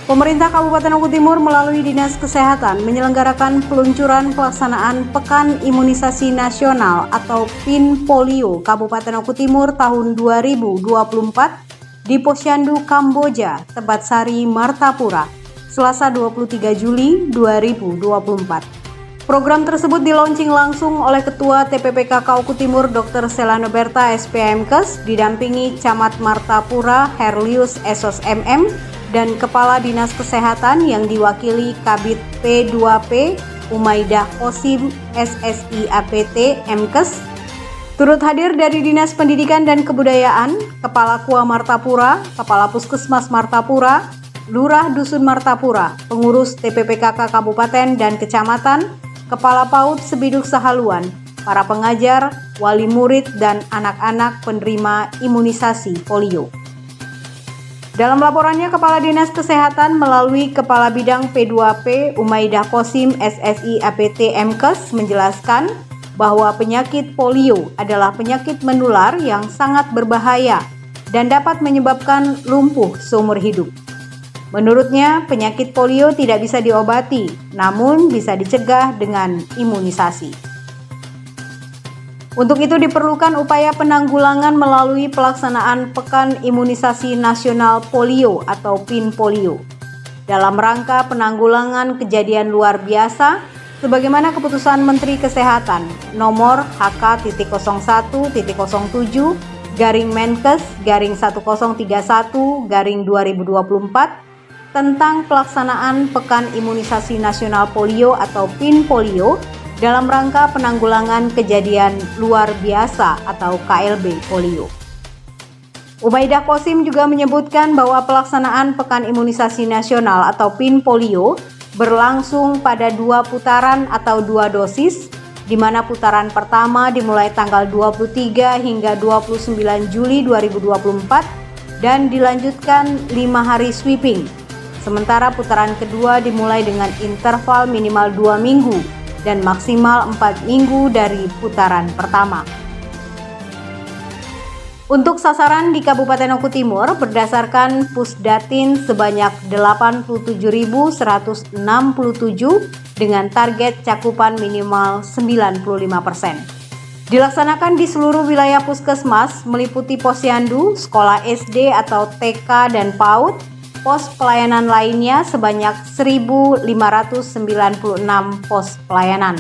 Pemerintah Kabupaten Oku Timur melalui Dinas Kesehatan menyelenggarakan peluncuran pelaksanaan Pekan Imunisasi Nasional atau PIN Polio Kabupaten Oku Timur tahun 2024 di Posyandu Kamboja, Tebatsari, Martapura, Selasa 23 Juli 2024. Program tersebut dilaunching langsung oleh Ketua TPPKK Oku Timur Dr. Selano Berta SPMkes didampingi Camat Martapura Herlius Esos MM dan Kepala Dinas Kesehatan yang diwakili Kabid P2P Umaidah Qosim SSI APT MKes. Turut hadir dari Dinas Pendidikan dan Kebudayaan, Kepala KUA Martapura, Kepala Puskesmas Martapura, Lurah Dusun Martapura, pengurus TPPKK Kabupaten dan Kecamatan, Kepala PAUD Sebiduk Sahaluan, para pengajar, wali murid, dan anak-anak penerima imunisasi polio. Dalam laporannya, Kepala Dinas Kesehatan melalui Kepala Bidang P2P Umaidah Qosim SSI APT MKes menjelaskan bahwa penyakit polio adalah penyakit menular yang sangat berbahaya dan dapat menyebabkan lumpuh seumur hidup. Menurutnya, penyakit polio tidak bisa diobati, namun bisa dicegah dengan imunisasi. Untuk itu diperlukan upaya penanggulangan melalui pelaksanaan Pekan Imunisasi Nasional Polio atau PIN Polio. Dalam rangka penanggulangan kejadian luar biasa, sebagaimana keputusan Menteri Kesehatan nomor HK.07-Menkes/1031-2024 tentang pelaksanaan Pekan Imunisasi Nasional Polio atau PIN Polio dalam rangka penanggulangan kejadian luar biasa atau KLB polio. Umaidah Qosim juga menyebutkan bahwa pelaksanaan Pekan Imunisasi Nasional atau PIN Polio berlangsung pada 2 putaran atau 2 dosis, di mana putaran pertama dimulai tanggal 23 hingga 29 Juli 2024 dan dilanjutkan 5 hari sweeping. Sementara putaran kedua dimulai dengan interval minimal 2 minggu dan maksimal 4 minggu dari putaran pertama. Untuk sasaran di Kabupaten Oku Timur berdasarkan Pusdatin sebanyak 87.167 dengan target cakupan minimal 95%. Dilaksanakan di seluruh wilayah puskesmas meliputi posyandu, sekolah SD atau TK dan PAUD, pos pelayanan lainnya sebanyak 1.596 pos pelayanan.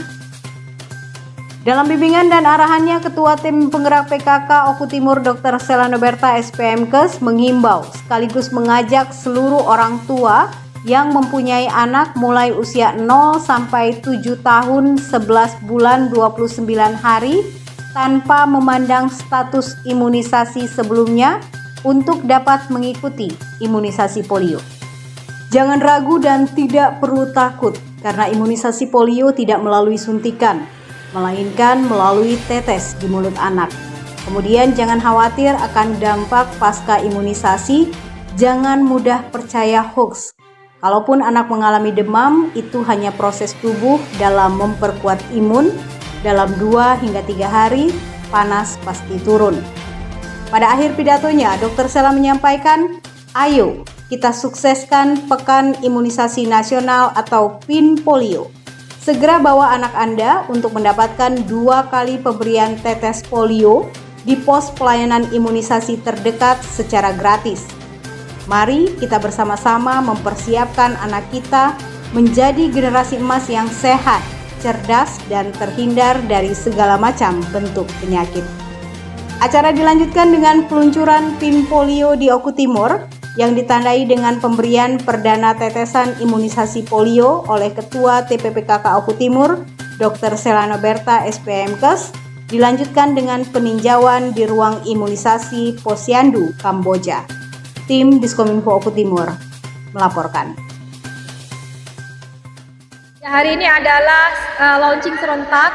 Dalam bimbingan dan arahannya, Ketua Tim Penggerak PKK Oku Timur Dr. Selano Berta SPMkes menghimbau sekaligus mengajak seluruh orang tua yang mempunyai anak mulai usia 0 sampai 7 tahun 11 bulan 29 hari tanpa memandang status imunisasi sebelumnya untuk dapat mengikuti imunisasi polio. Jangan ragu dan tidak perlu takut karena imunisasi polio tidak melalui suntikan, melainkan melalui tetes di mulut anak. Kemudian jangan khawatir akan dampak pasca imunisasi, jangan mudah percaya hoax. Kalaupun anak mengalami demam, itu hanya proses tubuh dalam memperkuat imun. Dalam 2 hingga 3 hari, panas pasti turun. Pada akhir pidatonya, Dr. Sela menyampaikan, ayo kita sukseskan Pekan Imunisasi Nasional atau PIN Polio. Segera bawa anak Anda untuk mendapatkan 2 kali pemberian tetes polio di pos pelayanan imunisasi terdekat secara gratis. Mari kita bersama-sama mempersiapkan anak kita menjadi generasi emas yang sehat, cerdas, dan terhindar dari segala macam bentuk penyakit. Acara dilanjutkan dengan peluncuran PIN Polio di Oku Timur yang ditandai dengan pemberian perdana tetesan imunisasi polio oleh Ketua TPPKK Oku Timur, Dr. Selano Berta SPMkes, dilanjutkan dengan peninjauan di ruang imunisasi Posyandu, Kamboja. Tim Diskominfo Oku Timur melaporkan. Hari ini adalah launching serentak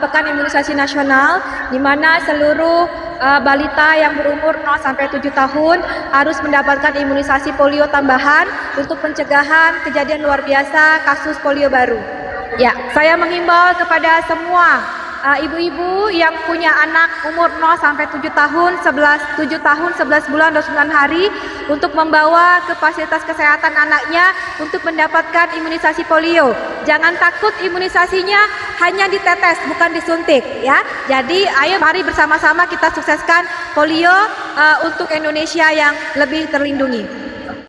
Pekan Imunisasi Nasional, di mana seluruh balita yang berumur 0 sampai 7 tahun harus mendapatkan imunisasi polio tambahan untuk pencegahan kejadian luar biasa kasus polio baru. Ya, saya menghimbau kepada semua ibu-ibu yang punya anak umur 0 sampai 7 tahun, 7 tahun, 11 bulan, 29 hari untuk membawa ke fasilitas kesehatan anaknya untuk mendapatkan imunisasi polio. Jangan takut, imunisasinya hanya ditetes, bukan disuntik ya. Jadi ayo mari bersama-sama kita sukseskan polio untuk Indonesia yang lebih terlindungi.